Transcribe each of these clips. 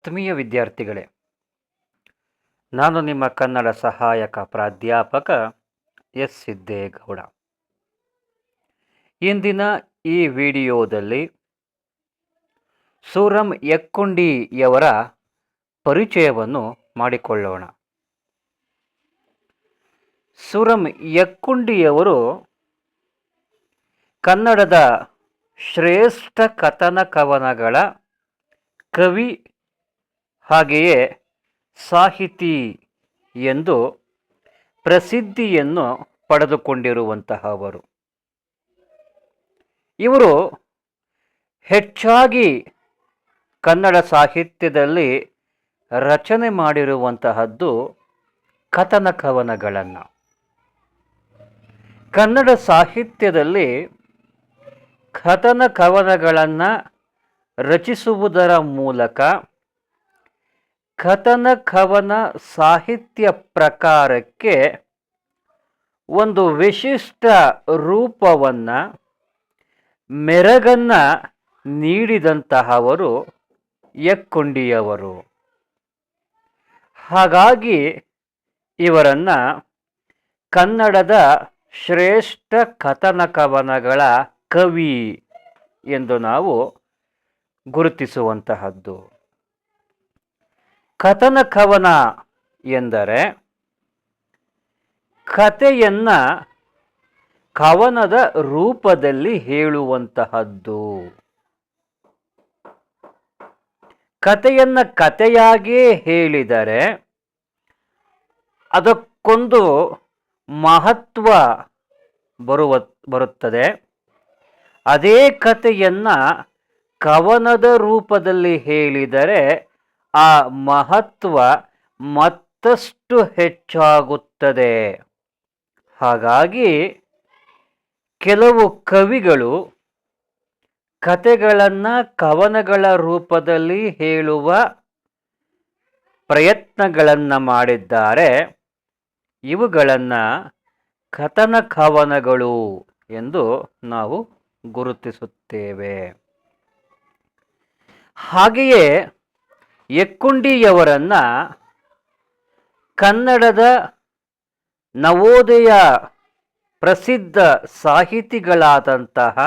ಆತ್ಮೀಯ ವಿದ್ಯಾರ್ಥಿಗಳೇ, ನಾನು ನಿಮ್ಮ ಕನ್ನಡ ಸಹಾಯಕ ಪ್ರಾಧ್ಯಾಪಕ ಎಸ್ ಸಿದ್ದೇಗೌಡ. ಇಂದಿನ ಈ ವಿಡಿಯೋದಲ್ಲಿ ಸೂರಂ ಯಕ್ಕುಂಡಿಯವರ ಪರಿಚಯವನ್ನು ಮಾಡಿಕೊಳ್ಳೋಣ. ಸೂರಂ ಯಕ್ಕುಂಡಿಯವರು ಕನ್ನಡದ ಶ್ರೇಷ್ಠ ಕಥನ ಕವನಗಳ ಕವಿ ಹಾಗೆಯೇ ಸಾಹಿತಿ ಎಂದು ಪ್ರಸಿದ್ಧಿಯನ್ನು ಪಡೆದುಕೊಂಡಿರುವಂತಹವರು. ಇವರು ಹೆಚ್ಚಾಗಿ ಕನ್ನಡ ಸಾಹಿತ್ಯದಲ್ಲಿ ರಚನೆ ಮಾಡಿರುವಂತಹದ್ದು ಕಥನ ಕವನಗಳನ್ನು. ಕನ್ನಡ ಸಾಹಿತ್ಯದಲ್ಲಿ ಕಥನ ಕವನಗಳನ್ನು ರಚಿಸುವುದರ ಮೂಲಕ ಕಥನ ಕವನ ಸಾಹಿತ್ಯ ಪ್ರಕಾರಕ್ಕೆ ಒಂದು ವಿಶಿಷ್ಟ ರೂಪವನ್ನು, ಮೆರಗನ್ನು ನೀಡಿದಂತಹವರು ಯಕ್ಕುಂಡಿಯವರು. ಹಾಗಾಗಿ ಇವರನ್ನು ಕನ್ನಡದ ಶ್ರೇಷ್ಠ ಕಥನ ಕವನಗಳ ಕವಿ ಎಂದು ನಾವು ಗುರುತಿಸುವಂತಹದ್ದು. ಕಥನ ಕವನ ಎಂದರೆ ಕಥೆಯನ್ನು ಕವನದ ರೂಪದಲ್ಲಿ ಹೇಳುವಂತಹದ್ದು. ಕಥೆಯನ್ನು ಕಥೆಯಾಗಿಯೇ ಹೇಳಿದರೆ ಅದಕ್ಕೊಂದು ಮಹತ್ವ ಬರುತ್ತದೆ. ಅದೇ ಕಥೆಯನ್ನು ಕವನದ ರೂಪದಲ್ಲಿ ಹೇಳಿದರೆ ಆ ಮಹತ್ವ ಮತ್ತಷ್ಟು ಹೆಚ್ಚಾಗುತ್ತದೆ. ಹಾಗಾಗಿ ಕೆಲವು ಕವಿಗಳು ಕಥೆಗಳನ್ನು ಕವನಗಳ ರೂಪದಲ್ಲಿ ಹೇಳುವ ಪ್ರಯತ್ನಗಳನ್ನು ಮಾಡಿದ್ದಾರೆ. ಇವುಗಳನ್ನು ಕಥನ ಕವನಗಳು ಎಂದು ನಾವು ಗುರುತಿಸುತ್ತೇವೆ. ಹಾಗೆಯೇ ಯಕ್ಕುಂಡಿಯವರನ್ನು ಕನ್ನಡದ ನವೋದಯ ಪ್ರಸಿದ್ಧ ಸಾಹಿತಿಗಳಾದಂತಹ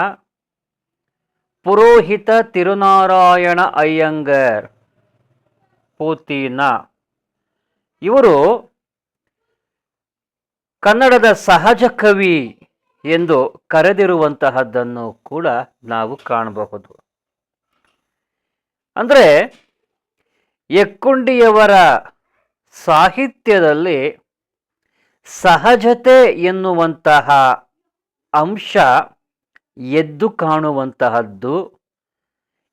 ಪುರೋಹಿತ ತಿರುನಾರಾಯಣ ಅಯ್ಯಂಗರ್ ಪೂತಿನ ಇವರು ಕನ್ನಡದ ಸಹಜ ಕವಿ ಎಂದು ಕರೆದಿರುವಂತಹದ್ದನ್ನು ಕೂಡ ನಾವು ಕಾಣಬಹುದು. ಅಂದರೆ ಯಕ್ಕುಂಡಿಯವರ ಸಾಹಿತ್ಯದಲ್ಲಿ ಸಹಜತೆ ಎನ್ನುವಂತಹ ಅಂಶ ಎದ್ದು ಕಾಣುವಂತಹದ್ದು.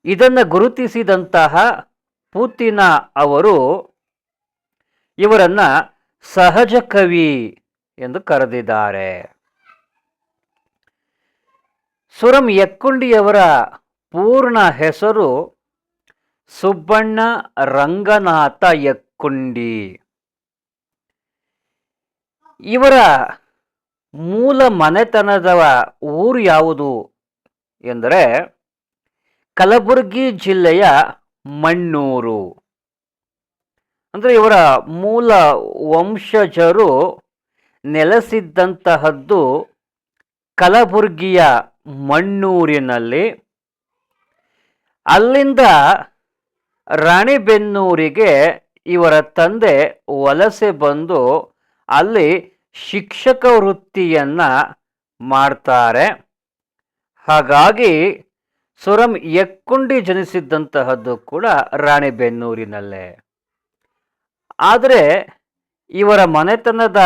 ಇದನ್ನು ಗುರುತಿಸಿದಂತಹ ಪೂತಿನ ಅವರು ಇವರನ್ನು ಸಹಜ ಕವಿ ಎಂದು ಕರೆದಿದ್ದಾರೆ. ಸೂರಂ ಯಕ್ಕುಂಡಿಯವರ ಪೂರ್ಣ ಹೆಸರು ಸುಬ್ಬಣ್ಣ ರಂಗನಾಥ ಯಕ್ಕುಂಡಿ. ಇವರ ಮೂಲ ಮನೆತನದ ಊರು ಯಾವುದು ಎಂದರೆ ಕಲಬುರಗಿ ಜಿಲ್ಲೆಯ ಮಣ್ಣೂರು. ಅಂದರೆ ಇವರ ಮೂಲ ವಂಶಜರು ನೆಲೆಸಿದ್ದಂತಹದ್ದು ಕಲಬುರಗಿಯ ಮಣ್ಣೂರಿನಲ್ಲಿ. ಅಲ್ಲಿಂದ ರಾಣಿಬೆನ್ನೂರಿಗೆ ಇವರ ತಂದೆ ವಲಸೆ ಬಂದು ಅಲ್ಲಿ ಶಿಕ್ಷಕ ವೃತ್ತಿಯನ್ನು ಮಾಡ್ತಾರೆ. ಹಾಗಾಗಿ ಸೂರಂ ಯಕ್ಕುಂಡಿ ಜನಿಸಿದ್ದಂತಹದ್ದು ಕೂಡ ರಾಣಿಬೆನ್ನೂರಿನಲ್ಲೇ. ಆದರೆ ಇವರ ಮನೆತನದ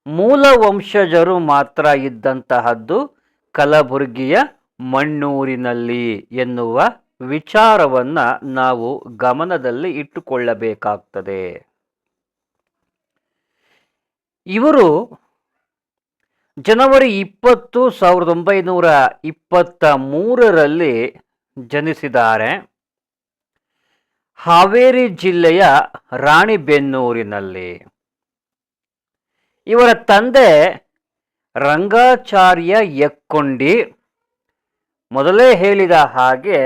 ಮೂಲ ವಂಶಜರು ಮಾತ್ರ ಇದ್ದಂತಹದ್ದು ಕಲಬುರಗಿಯ ಮಣ್ಣೂರಿನಲ್ಲಿ ಎನ್ನುವ ವಿಚಾರವನ್ನು ನಾವು ಗಮನದಲ್ಲಿ ಇಟ್ಟುಕೊಳ್ಳಬೇಕಾಗ್ತದೆ. ಇವರು ಜನವರಿ 20, 1923ರಲ್ಲಿ ಜನಿಸಿದ್ದಾರೆ. ಹಾವೇರಿ ಜಿಲ್ಲೆಯ ರಾಣಿಬೆನ್ನೂರಿನಲ್ಲಿ. ಇವರ ತಂದೆ ರಂಗಾಚಾರ್ಯ ಯಕ್ಕುಂಡಿ. ಮೊದಲೇ ಹೇಳಿದ ಹಾಗೆ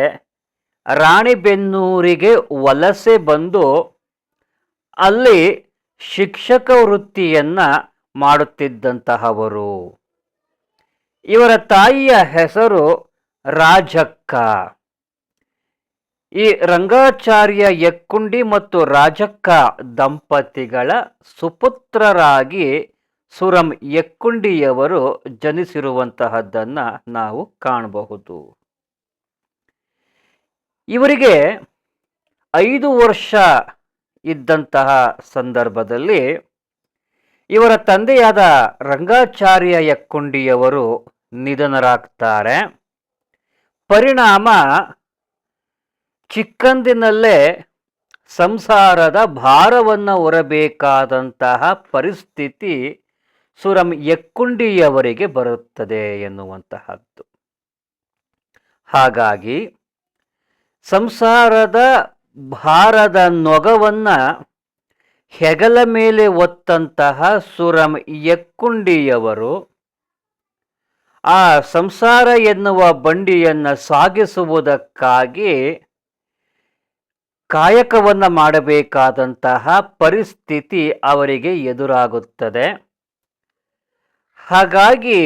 ರಾಣಿಬೆನ್ನೂರಿಗೆ ವಲಸೆ ಬಂದು ಅಲ್ಲಿ ಶಿಕ್ಷಕ ವೃತ್ತಿಯನ್ನ ಮಾಡುತ್ತಿದ್ದಂತಹವರು. ಇವರ ತಾಯಿಯ ಹೆಸರು ರಾಜಕ್ಕ. ಈ ರಂಗಾಚಾರ್ಯ ಯಕ್ಕುಂಡಿ ಮತ್ತು ರಾಜಕ್ಕ ದಂಪತಿಗಳ ಸುಪುತ್ರರಾಗಿ ಸುರಂ ಯಕ್ಕುಂಡಿಯವರು ಜನಿಸಿರುವಂತಹದ್ದನ್ನ ನಾವು ಕಾಣಬಹುದು. ಇವರಿಗೆ 5 ವರ್ಷ ಇದ್ದಂತಹ ಸಂದರ್ಭದಲ್ಲಿ ಇವರ ತಂದೆಯಾದ ರಂಗಾಚಾರ್ಯ ಯಕ್ಕುಂಡಿಯವರು ನಿಧನರಾಗ್ತಾರೆ. ಪರಿಣಾಮ ಚಿಕ್ಕಂದಿನಲ್ಲೇ ಸಂಸಾರದ ಭಾರವನ್ನು ಹೊರಬೇಕಾದಂತಹ ಪರಿಸ್ಥಿತಿ ಸುರಂ ಯಕ್ಕುಂಡಿಯವರಿಗೆ ಬರುತ್ತದೆ ಎನ್ನುವಂತಹದ್ದು. ಹಾಗಾಗಿ ಸಂಸಾರದ ಭಾರದ ನೊಗವನ್ನ ಹೆಗಲ ಮೇಲೆ ಹೊತ್ತಂತಹ ಸುರಂ ಯಕ್ಕುಂಡಿಯವರು ಆ ಸಂಸಾರ ಎನ್ನುವ ಬಂಡಿಯನ್ನು ಸಾಗಿಸುವುದಕ್ಕಾಗಿ ಕಾಯಕವನ್ನು ಮಾಡಬೇಕಾದಂತಹ ಪರಿಸ್ಥಿತಿ ಅವರಿಗೆ ಎದುರಾಗುತ್ತದೆ. ಹಾಗಾಗಿ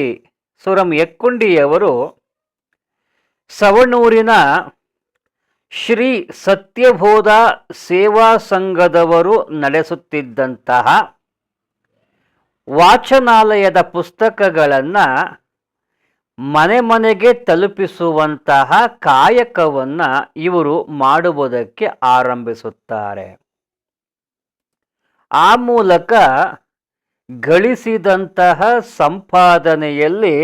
ಸುರಂ ಯಕ್ಕುಂಡಿಯವರು ಸವಣೂರಿನ ಶ್ರೀ ಸತ್ಯಬೋಧ ಸೇವಾ ಸಂಘದವರು ನಡೆಸುತ್ತಿದ್ದಂತಹ ವಾಚನಾಲಯದ ಪುಸ್ತಕಗಳನ್ನು ಮನೆ ಮನೆಗೆ ತಲುಪಿಸುವಂತಹ ಕಾಯಕವನ್ನು ಇವರು ಮಾಡುವುದಕ್ಕೆ ಆರಂಭಿಸುತ್ತಾರೆ. ಆ ಮೂಲಕ ಗಳಿಸಿದಂತಹ ಸಂಪಾದನೆಯಲ್ಲಿ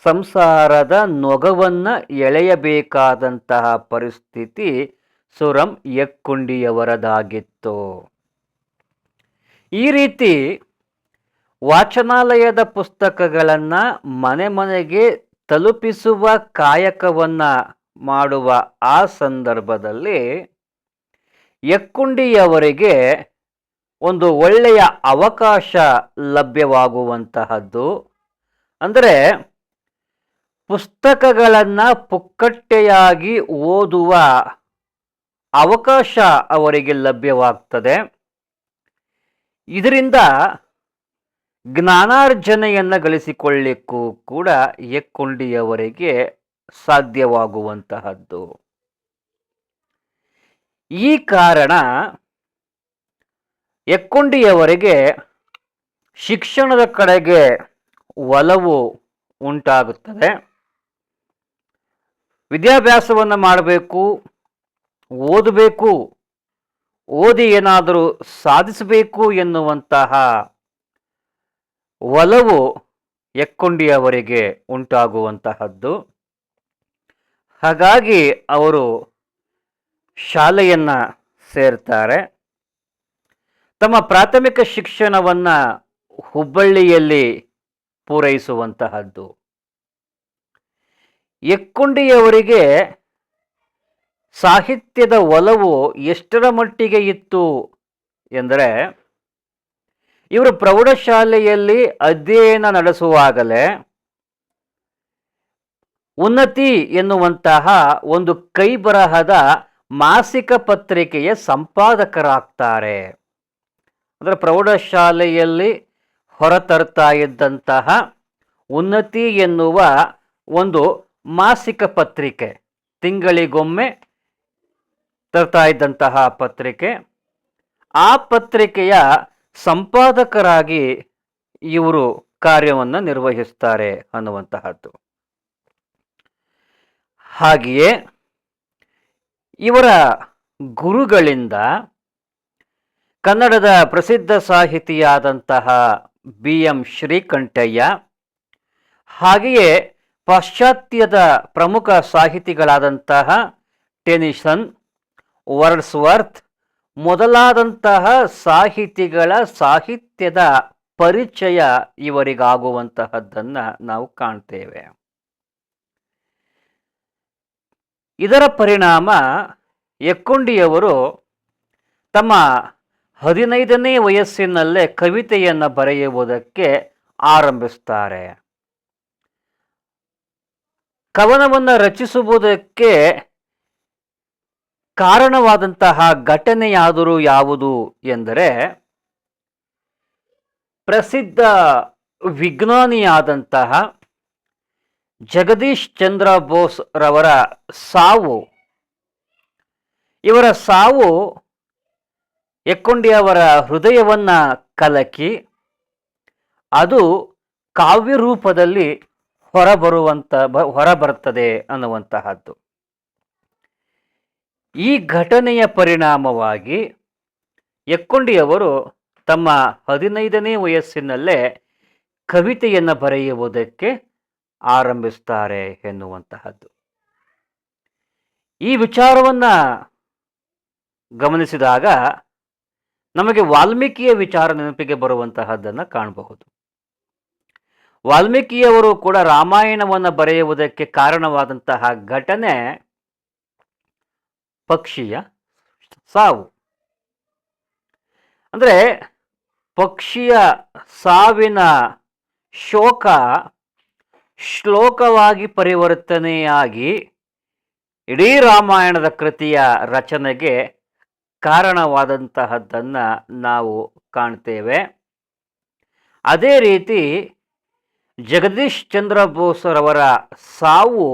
ಸಂಸಾರದ ನೊಗವನ್ನು ಎಳೆಯಬೇಕಾದಂತಹ ಪರಿಸ್ಥಿತಿ ಸುರಂ ಯಕ್ಕುಂಡಿಯವರದಾಗಿತ್ತು. ಈ ರೀತಿ ವಾಚನಾಲಯದ ಪುಸ್ತಕಗಳನ್ನು ಮನೆ ಮನೆಗೆ ತಲುಪಿಸುವ ಕಾಯಕವನ್ನು ಮಾಡುವ ಆ ಸಂದರ್ಭದಲ್ಲಿ ಯಕ್ಕುಂಡಿಯವರಿಗೆ ಒಂದು ಒಳ್ಳೆಯ ಅವಕಾಶ ಲಭ್ಯವಾಗುವಂತಹದ್ದು. ಅಂದರೆ ಪುಸ್ತಕಗಳನ್ನು ಪುಕ್ಕಟ್ಟೆಯಾಗಿ ಓದುವ ಅವಕಾಶ ಅವರಿಗೆ ಲಭ್ಯವಾಗ್ತದೆ. ಇದರಿಂದ ಜ್ಞಾನಾರ್ಜನೆಯನ್ನು ಗಳಿಸಿಕೊಳ್ಳಿಕ್ಕೂ ಕೂಡ ಯಕ್ಕುಂಡಿಯವರಿಗೆ ಸಾಧ್ಯವಾಗುವಂತಹದ್ದು. ಈ ಕಾರಣ ಯಕ್ಕುಂಡಿಯವರಿಗೆ ಶಿಕ್ಷಣದ ಕಡೆಗೆ ಒಲವು ಉಂಟಾಗುತ್ತದೆ. ವಿದ್ಯಾಭ್ಯಾಸವನ್ನು ಮಾಡಬೇಕು, ಓದಬೇಕು, ಓದಿ ಏನಾದರೂ ಸಾಧಿಸಬೇಕು ಎನ್ನುವಂತಹ ಒಲವು ಯಕ್ಕುಂಡಿಯವರಿಗೆ ಉಂಟಾಗುವಂತಹದ್ದು. ಹಾಗಾಗಿ ಅವರು ಶಾಲೆಯನ್ನು ಸೇರ್ತಾರೆ. ತಮ್ಮ ಪ್ರಾಥಮಿಕ ಶಿಕ್ಷಣವನ್ನು ಹುಬ್ಬಳ್ಳಿಯಲ್ಲಿ ಪೂರೈಸುವಂತಹದ್ದು. ಯಕ್ಕುಂಡಿಯವರಿಗೆ ಸಾಹಿತ್ಯದ ಒಲವು ಎಷ್ಟರ ಮಟ್ಟಿಗೆ ಇತ್ತು ಎಂದರೆ, ಇವರು ಪ್ರೌಢಶಾಲೆಯಲ್ಲಿ ಅಧ್ಯಯನ ನಡೆಸುವಾಗಲೇ ಉನ್ನತಿ ಎನ್ನುವಂತಹ ಒಂದು ಕೈ ಬರಹದ ಮಾಸಿಕ ಪತ್ರಿಕೆಯ ಸಂಪಾದಕರಾಗ್ತಾರೆ. ಅಂದರೆ ಪ್ರೌಢಶಾಲೆಯಲ್ಲಿ ಹೊರತರ್ತಾ ಇದ್ದಂತಹ ಉನ್ನತಿ ಎನ್ನುವ ಒಂದು ಮಾಸಿಕ ಪತ್ರಿಕೆ, ತಿಂಗಳಿಗೊಮ್ಮೆ ತರ್ತಾ ಇದ್ದಂತಹ ಪತ್ರಿಕೆ, ಆ ಪತ್ರಿಕೆಯ ಸಂಪಾದಕರಾಗಿ ಇವರು ಕಾರ್ಯವನ್ನು ನಿರ್ವಹಿಸ್ತಾರೆ ಅನ್ನುವಂತಹದ್ದು. ಹಾಗೆಯೇ ಇವರ ಗುರುಗಳಿಂದ ಕನ್ನಡದ ಪ್ರಸಿದ್ಧ ಸಾಹಿತಿಯಾದಂತಹ BM ಶ್ರೀಕಂಠಯ್ಯ, ಹಾಗೆಯೇ ಪಾಶ್ಚಾತ್ಯದ ಪ್ರಮುಖ ಸಾಹಿತಿಗಳಾದಂತಹ ಟೆನಿಸನ್, ವರ್ಡ್ಸ್ವರ್ತ್ ಮೊದಲಾದಂತಹ ಸಾಹಿತಿಗಳ ಸಾಹಿತ್ಯದ ಪರಿಚಯ ಇವರಿಗಾಗುವಂತಹದ್ದನ್ನು ನಾವು ಕಾಣ್ತೇವೆ. ಇದರ ಪರಿಣಾಮ ಯಕ್ಕುಂಡಿಯವರು ತಮ್ಮ 15ನೇ ವಯಸ್ಸಿನಲ್ಲೇ ಕವಿತೆಯನ್ನು ಬರೆಯುವುದಕ್ಕೆ ಆರಂಭಿಸ್ತಾರೆ. ಕವನವನ್ನು ರಚಿಸುವುದಕ್ಕೆ ಕಾರಣವಾದಂತಹ ಘಟನೆಯಾದರೂ ಯಾವುದು ಎಂದರೆ ಪ್ರಸಿದ್ಧ ವಿಜ್ಞಾನಿಯಾದಂತಹ ಜಗದೀಶ್ ಚಂದ್ರ ಬೋಸ್ ರವರ ಸಾವು. ಇವರ ಸಾವು ಎಕ್ಕೊಂಡಿಯವರ ಹೃದಯವನ್ನ ಕಲಕಿ ಅದು ಕಾವ್ಯ ರೂಪದಲ್ಲಿ ಹೊರಬರುತ್ತದೆ ಅನ್ನುವಂತಹದ್ದು. ಈ ಘಟನೆಯ ಪರಿಣಾಮವಾಗಿ ಎಕ್ಕೊಂಡಿಯವರು ತಮ್ಮ 15ನೇ ವಯಸ್ಸಿನಲ್ಲೇ ಕವಿತೆಯನ್ನು ಬರೆಯುವುದಕ್ಕೆ ಆರಂಭಿಸ್ತಾರೆ ಎನ್ನುವಂತಹದ್ದು. ಈ ವಿಚಾರವನ್ನು ಗಮನಿಸಿದಾಗ ನಮಗೆ ವಾಲ್ಮೀಕಿಯ ವಿಚಾರ ನೆನಪಿಗೆ ಬರುವಂತಹದ್ದನ್ನು ಕಾಣಬಹುದು. ವಾಲ್ಮೀಕಿಯವರು ಕೂಡ ರಾಮಾಯಣವನ್ನು ಬರೆಯುವುದಕ್ಕೆ ಕಾರಣವಾದಂತಹ ಘಟನೆ ಪಕ್ಷಿಯ ಸಾವು. ಅಂದರೆ ಪಕ್ಷಿಯ ಸಾವಿನ ಶೋಕ ಶ್ಲೋಕವಾಗಿ ಪರಿವರ್ತನೆಯಾಗಿ ಇಡೀ ರಾಮಾಯಣದ ಕೃತಿಯ ರಚನೆಗೆ ಕಾರಣವಾದಂತಹದ್ದನ್ನು ನಾವು ಕಾಣ್ತೇವೆ. ಅದೇ ರೀತಿ ಜಗದೀಶ್ ಚಂದ್ರ ಬೋಸ್ರವರ ಸಾವು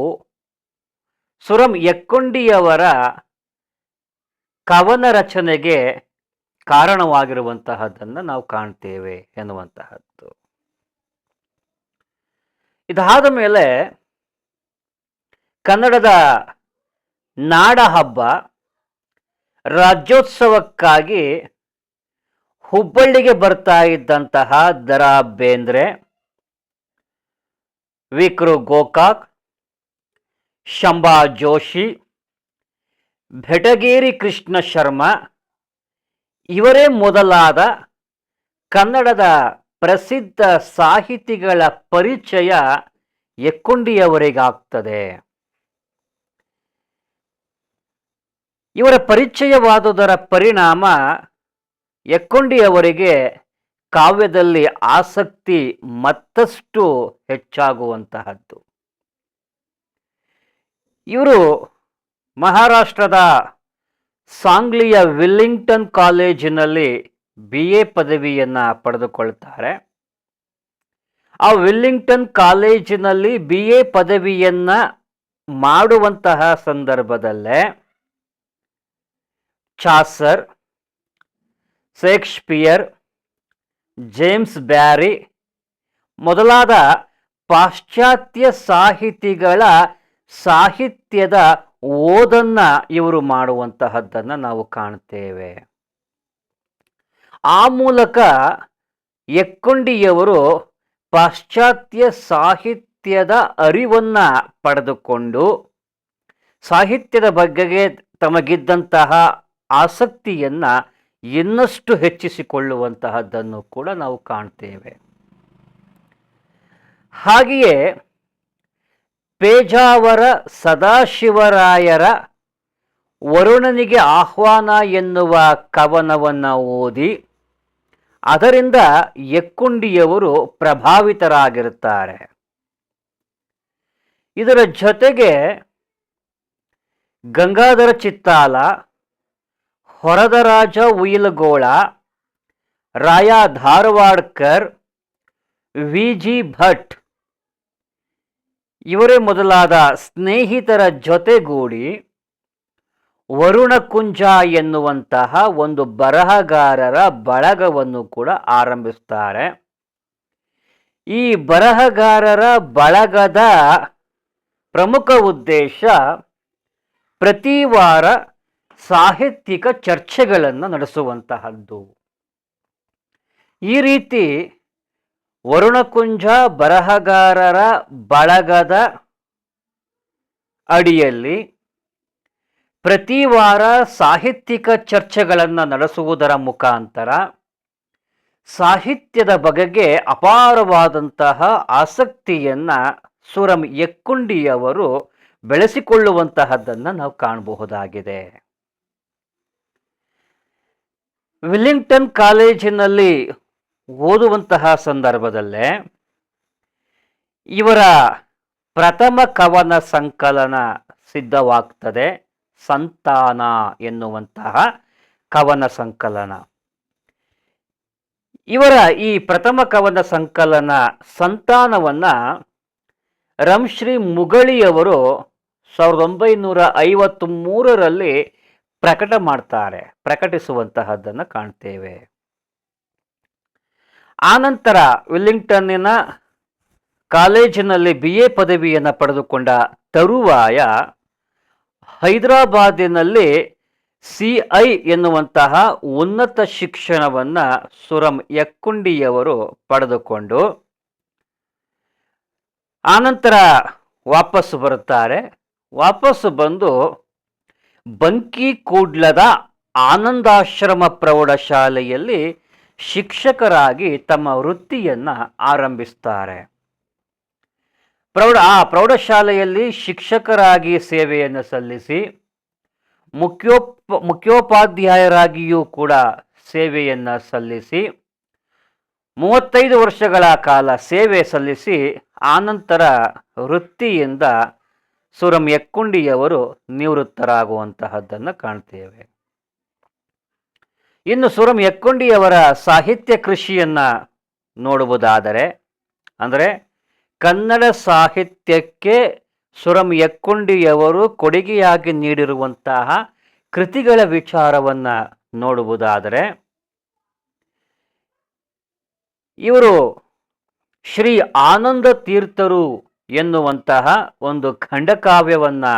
ಸುರಂ ಎಕ್ಕೊಂಡಿಯವರ ಕವನ ರಚನೆಗೆ ಕಾರಣವಾಗಿರುವಂತಹದ್ದನ್ನು ನಾವು ಕಾಣ್ತೇವೆ ಎನ್ನುವಂತಹದ್ದು. ಇದಾದ ಮೇಲೆ ಕನ್ನಡದ ನಾಡ ಹಬ್ಬ ರಾಜ್ಯೋತ್ಸವಕ್ಕಾಗಿ ಹುಬ್ಬಳ್ಳಿಗೆ ಬರ್ತಾ ಇದ್ದಂತಹ ದ.ರಾ ಬೇಂದ್ರೆ, ವಿ.ಕೃ. ಗೋಕಾಕ್, ಶಂಭಾ ಜೋಶಿ, ಬೆಟಗೇರಿ ಕೃಷ್ಣ ಶರ್ಮಾ ಇವರೇ ಮೊದಲಾದ ಕನ್ನಡದ ಪ್ರಸಿದ್ಧ ಸಾಹಿತಿಗಳ ಪರಿಚಯ ಎಕ್ಕೊಂಡಿಯವರಿಗಾಗ್ತದೆ. ಇವರ ಪರಿಚಯವಾದುದರ ಪರಿಣಾಮ ಎಕ್ಕೊಂಡಿಯವರಿಗೆ ಕಾವ್ಯದಲ್ಲಿ ಆಸಕ್ತಿ ಮತ್ತಷ್ಟು ಹೆಚ್ಚಾಗುವಂತಹದ್ದು. ಇವರು ಮಹಾರಾಷ್ಟ್ರದ ಸಾಂಗ್ಲಿಯ ವಿಲ್ಲಿಂಗ್ಟನ್ ಕಾಲೇಜಿನಲ್ಲಿ BA ಪದವಿಯನ್ನು ಪಡೆದುಕೊಳ್ತಾರೆ. ಆ ವಿಲ್ಲಿಂಗ್ಟನ್ ಕಾಲೇಜಿನಲ್ಲಿ BA ಪದವಿಯನ್ನು ಮಾಡುವಂತಹ ಸಂದರ್ಭದಲ್ಲೇ ಚಾಸರ್, ಶೇಕ್ಸ್ಪಿಯರ್, ಜೇಮ್ಸ್ ಬ್ಯಾರಿ ಮೊದಲಾದ ಪಾಶ್ಚಾತ್ಯ ಸಾಹಿತಿಗಳ ಸಾಹಿತ್ಯದ ಓದನ್ನ ಇವರು ಮಾಡುವಂತಹದ್ದನ್ನು ನಾವು ಕಾಣ್ತೇವೆ. ಆ ಮೂಲಕ ಎಕ್ಕೊಂಡಿಯವರು ಪಾಶ್ಚಾತ್ಯ ಸಾಹಿತ್ಯದ ಅರಿವನ್ನ ಪಡೆದುಕೊಂಡು ಸಾಹಿತ್ಯದ ಬಗೆಗೆ ತಮಗಿದ್ದಂತಹ ಆಸಕ್ತಿಯನ್ನ ಇನ್ನಷ್ಟು ಹೆಚ್ಚಿಸಿಕೊಳ್ಳುವಂತಹದ್ದನ್ನು ಕೂಡ ನಾವು ಕಾಣ್ತೇವೆ. ಹಾಗೆಯೇ ಪೇಜಾವರ ಸದಾಶಿವರಾಯರ ವರುಣನಿಗೆ ಆಹ್ವಾನ ಎನ್ನುವ ಕವನವನ್ನು ಓದಿ ಅದರಿಂದ ಎಕ್ಕೊಂಡಿಯವರು ಪ್ರಭಾವಿತರಾಗಿರುತ್ತಾರೆ. ಇದರ ಜೊತೆಗೆ ಗಂಗಾಧರ ಚಿತ್ತಾಲ, ಹೊರದರಾಜ ಉಯಿಲಗೋಳ, ರಾಯ ಧಾರವಾಡ್ಕರ್, VG ಭಟ್ ಇವರೇ ಮೊದಲಾದ ಸ್ನೇಹಿತರ ಜೊತೆಗೂಡಿ ವರುಣಕುಂಜ ಎನ್ನುವಂತಹ ಒಂದು ಬರಹಗಾರರ ಬಳಗವನ್ನು ಕೂಡ ಆರಂಭಿಸ್ತಾರೆ. ಈ ಬರಹಗಾರರ ಬಳಗದ ಪ್ರಮುಖ ಉದ್ದೇಶ ಪ್ರತಿ ವಾರ ಸಾಹಿತ್ಯಿಕ ಚರ್ಚೆಗಳನ್ನು ನಡೆಸುವಂತಹದ್ದು. ಈ ರೀತಿ ವರುಣಕುಂಜ ಬರಹಗಾರರ ಬಳಗದ ಅಡಿಯಲ್ಲಿ ಪ್ರತಿ ವಾರ ಸಾಹಿತ್ಯಿಕ ಚರ್ಚೆಗಳನ್ನು ನಡೆಸುವುದರ ಮುಖಾಂತರ ಸಾಹಿತ್ಯದ ಬಗೆಗೆ ಅಪಾರವಾದಂತಹ ಆಸಕ್ತಿಯನ್ನು ಸುರಂ ಎಕ್ಕುಂಡಿಯವರು ಬೆಳೆಸಿಕೊಳ್ಳುವಂತಹದ್ದನ್ನು ನಾವು ಕಾಣಬಹುದಾಗಿದೆ. ವಿಲ್ಲಿಂಗ್ಟನ್ ಕಾಲೇಜಿನಲ್ಲಿ ಓದುವಂತಹ ಸಂದರ್ಭದಲ್ಲೇ ಇವರ ಪ್ರಥಮ ಕವನ ಸಂಕಲನ ಸಿದ್ಧವಾಗ್ತದೆ. ಸಂತಾನ ಎನ್ನುವಂತಹ ಕವನ ಸಂಕಲನ. ಇವರ ಈ ಪ್ರಥಮ ಕವನ ಸಂಕಲನ ಸಂತಾನವನ್ನ ರಂಶ್ರೀ ಮುಗಳಿಯವರು 1953ರಲ್ಲಿ ಪ್ರಕಟಿಸುವಂತಹದ್ದನ್ನು ಕಾಣ್ತೇವೆ. ಆನಂತರ ವಿಲ್ಲಿಂಗ್ಟನ್ನಿನ ಕಾಲೇಜಿನಲ್ಲಿ BA ಪದವಿಯನ್ನು ಪಡೆದುಕೊಂಡ ತರುವಾಯ ಹೈದರಾಬಾದಿನಲ್ಲಿ CI ಎನ್ನುವಂತಹ ಉನ್ನತ ಶಿಕ್ಷಣವನ್ನು ಸುರಂ ಯಕ್ಕುಂಡಿಯವರು ಪಡೆದುಕೊಂಡು ಆನಂತರ ವಾಪಸ್ಸು ಬರುತ್ತಾರೆ. ವಾಪಸ್ಸು ಬಂದು ಬಂಕಿಕೂಡ್ಲದ ಆನಂದಾಶ್ರಮ ಪ್ರೌಢಶಾಲೆಯಲ್ಲಿ ಶಿಕ್ಷಕರಾಗಿ ತಮ್ಮ ವೃತ್ತಿಯನ್ನು ಆರಂಭಿಸ್ತಾರೆ. ಪ್ರೌಢಶಾಲೆಯಲ್ಲಿ ಶಿಕ್ಷಕರಾಗಿ ಸೇವೆಯನ್ನು ಸಲ್ಲಿಸಿ ಮುಖ್ಯೋಪಾಧ್ಯಾಯರಾಗಿಯೂ ಕೂಡ ಸೇವೆಯನ್ನು ಸಲ್ಲಿಸಿ 35 ವರ್ಷಗಳ ಕಾಲ ಸೇವೆ ಸಲ್ಲಿಸಿ ಆನಂತರ ವೃತ್ತಿಯಿಂದ ಸುರಂ ಯಕ್ಕುಂಡಿಯವರು ನಿವೃತ್ತರಾಗುವಂತಹದ್ದನ್ನು ಕಾಣ್ತೇವೆ. ಇನ್ನು ಸುರಂ ಯಕ್ಕುಂಡಿಯವರ ಸಾಹಿತ್ಯ ಕೃಷಿಯನ್ನು ನೋಡುವುದಾದರೆ, ಅಂದರೆ ಕನ್ನಡ ಸಾಹಿತ್ಯಕ್ಕೆ ಸುರಂ ಯಕ್ಕುಂಡಿಯವರು ಕೊಡುಗೆಯಾಗಿ ನೀಡಿರುವಂತಹ ಕೃತಿಗಳ ವಿಚಾರವನ್ನು ನೋಡುವುದಾದರೆ, ಇವರು ಶ್ರೀ ಆನಂದ ತೀರ್ಥರು ಎನ್ನುವಂತಹ ಒಂದು ಖಂಡಕಾವ್ಯವನ್ನು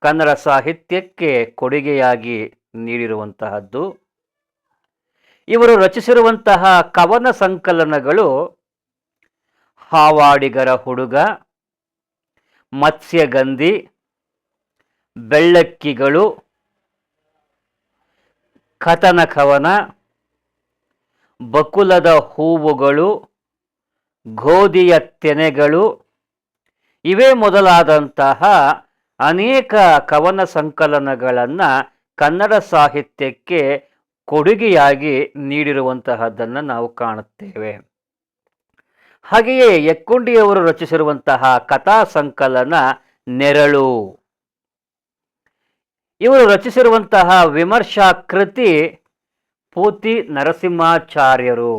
ಕನ್ನಡ ಸಾಹಿತ್ಯಕ್ಕೆ ಕೊಡುಗೆಯಾಗಿ ನೀಡಿರುವಂತಹದ್ದು. ಇವರು ರಚಿಸಿರುವಂತಹ ಕವನ ಸಂಕಲನಗಳು ಹಾವಾಡಿಗರ ಹುಡುಗ, ಮತ್ಸ್ಯಗಂಧಿ, ಬೆಳ್ಳಕ್ಕಿಗಳು, ಕಥನ ಕವನ, ಬಕುಲದ ಹೂವುಗಳು, ಗೋಧಿಯ ತೆನೆಗಳು ಇವೇ ಮೊದಲಾದಂತಹ ಅನೇಕ ಕವನ ಸಂಕಲನಗಳನ್ನು ಕನ್ನಡ ಸಾಹಿತ್ಯಕ್ಕೆ ಕೊಡುಗೆಯಾಗಿ ನೀಡಿರುವಂತಹದ್ದನ್ನು ನಾವು ಕಾಣುತ್ತೇವೆ. ಹಾಗೆಯೇ ಯಕ್ಕುಂಡಿಯವರು ರಚಿಸಿರುವಂತಹ ಕಥಾ ಸಂಕಲನ ನೆರಳು. ಇವರು ರಚಿಸಿರುವಂತಹ ವಿಮರ್ಶಾ ಕೃತಿ ಪೂತಿ ನರಸಿಂಹಾಚಾರ್ಯರು.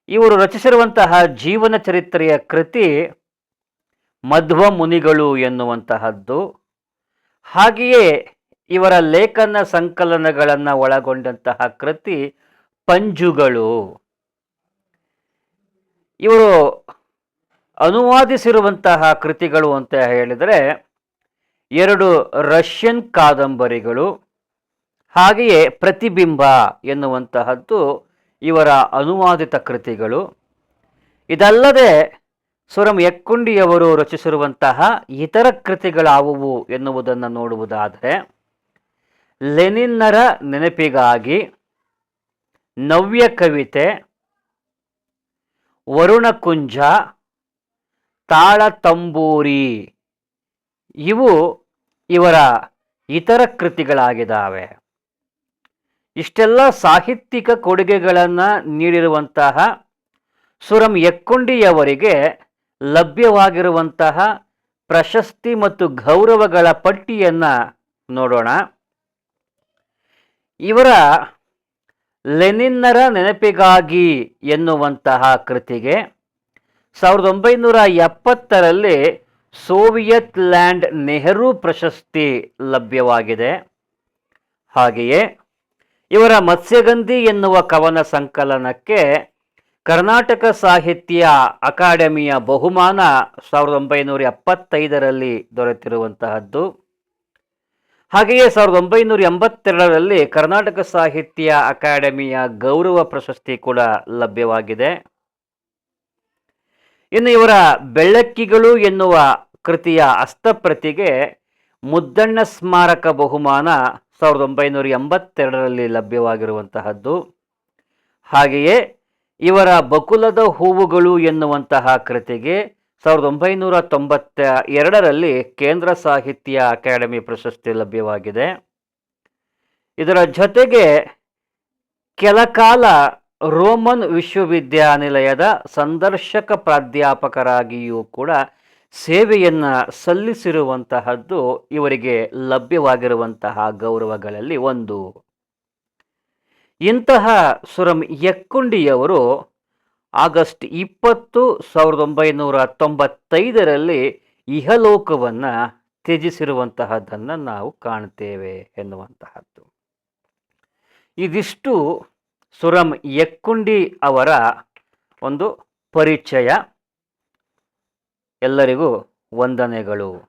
ಇವರು ರಚಿಸಿರುವಂತಹ ಜೀವನ ಚರಿತ್ರೆಯ ಕೃತಿ ಮಧ್ವ ಮುನಿಗಳು ಎನ್ನುವಂತಹದ್ದು. ಹಾಗೆಯೇ ಇವರ ಲೇಖನ ಸಂಕಲನಗಳನ್ನು ಒಳಗೊಂಡಂತಹ ಕೃತಿ ಪಂಜುಗಳು. ಇವರು ಅನುವಾದಿಸಿರುವಂತಹ ಕೃತಿಗಳು ಅಂತ ಹೇಳಿದರೆ 2 ರಷ್ಯನ್ ಕಾದಂಬರಿಗಳು, ಹಾಗೆಯೇ ಪ್ರತಿಬಿಂಬ ಎನ್ನುವಂತಹದ್ದು ಇವರ ಅನುವಾದಿತ ಕೃತಿಗಳು. ಇದಲ್ಲದೆ ಸುರಂ ಯಕ್ಕುಂಡಿಯವರು ರಚಿಸಿರುವಂತಹ ಇತರ ಕೃತಿಗಳಾವುವು ಎನ್ನುವುದನ್ನು ನೋಡುವುದಾದರೆ, ಲೆನಿನ್ನರ ನೆನಪಿಗಾಗಿ, ನವ್ಯ ಕವಿತೆ, ವರುಣಕುಂಜ, ತಾಳತಂಬೂರಿ ಇವು ಇವರ ಇತರ ಕೃತಿಗಳಾಗಿದ್ದಾವೆ. ಇಷ್ಟೆಲ್ಲ ಸಾಹಿತ್ಯಿಕ ಕೊಡುಗೆಗಳನ್ನು ನೀಡಿರುವಂತಹ ಸುರಂ ಯಕ್ಕುಂಡಿಯವರಿಗೆ ಲಭ್ಯವಾಗಿರುವಂತಹ ಪ್ರಶಸ್ತಿ ಮತ್ತು ಗೌರವಗಳ ಪಟ್ಟಿಯನ್ನು ನೋಡೋಣ. ಇವರ ಲೆನಿನ್ನರ ನೆನಪಿಗಾಗಿ ಎನ್ನುವಂತಹ ಕೃತಿಗೆ 1970ರಲ್ಲಿ ಸೋವಿಯತ್ ಲ್ಯಾಂಡ್ ನೆಹರು ಪ್ರಶಸ್ತಿ ಲಭ್ಯವಾಗಿದೆ. ಹಾಗೆಯೇ ಇವರ ಮತ್ಸ್ಯಗಂಧಿ ಎನ್ನುವ ಕವನ ಸಂಕಲನಕ್ಕೆ ಕರ್ನಾಟಕ ಸಾಹಿತ್ಯ ಅಕಾಡೆಮಿಯ ಬಹುಮಾನ 1975ರಲ್ಲಿ ದೊರೆತಿರುವಂತಹದ್ದು. ಹಾಗೆಯೇ 1982ರಲ್ಲಿ ಕರ್ನಾಟಕ ಸಾಹಿತ್ಯ ಅಕಾಡೆಮಿಯ ಗೌರವ ಪ್ರಶಸ್ತಿ ಕೂಡ ಲಭ್ಯವಾಗಿದೆ. ಇನ್ನು ಇವರ ಬೆಳ್ಳಕ್ಕಿಗಳು ಎನ್ನುವ ಕೃತಿಯ ಹಸ್ತಪ್ರತಿಗೆ ಮುದ್ದಣ್ಣ ಸ್ಮಾರಕ ಬಹುಮಾನ 1982ರಲ್ಲಿ ಲಭ್ಯವಾಗಿರುವಂತಹದ್ದು. ಹಾಗೆಯೇ ಇವರ ಬಕುಲದ ಹೂವುಗಳು ಎನ್ನುವಂತಹ ಕೃತಿಗೆ 1992ರಲ್ಲಿ ಕೇಂದ್ರ ಸಾಹಿತ್ಯ ಅಕಾಡೆಮಿ ಪ್ರಶಸ್ತಿ ಲಭ್ಯವಾಗಿದೆ. ಇದರ ಜೊತೆಗೆ ಕೆಲ ಕಾಲ ರೋಮನ್ ವಿಶ್ವವಿದ್ಯಾನಿಲಯದ ಸಂದರ್ಶಕ ಪ್ರಾಧ್ಯಾಪಕರಾಗಿಯೂ ಕೂಡ ಸೇವೆಯನ್ನು ಸಲ್ಲಿಸಿರುವಂತಹದ್ದು ಇವರಿಗೆ ಲಭ್ಯವಾಗಿರುವಂತಹ ಗೌರವಗಳಲ್ಲಿ ಒಂದು. ಇಂತಹ ಸುರಂ ಯಕ್ಕುಂಡಿಯವರು ಆಗಸ್ಟ್ 20, 1995ರಲ್ಲಿ ಇಹಲೋಕವನ್ನು ತ್ಯಜಿಸಿರುವಂತಹದ್ದನ್ನು ನಾವು ಕಾಣ್ತೇವೆ ಎನ್ನುವಂತಹದ್ದು. ಇದಿಷ್ಟು ಸುರಂ ಯಕ್ಕುಂಡಿ ಅವರ ಒಂದು ಪರಿಚಯ. ಎಲ್ಲರಿಗೂ ವಂದನೆಗಳು.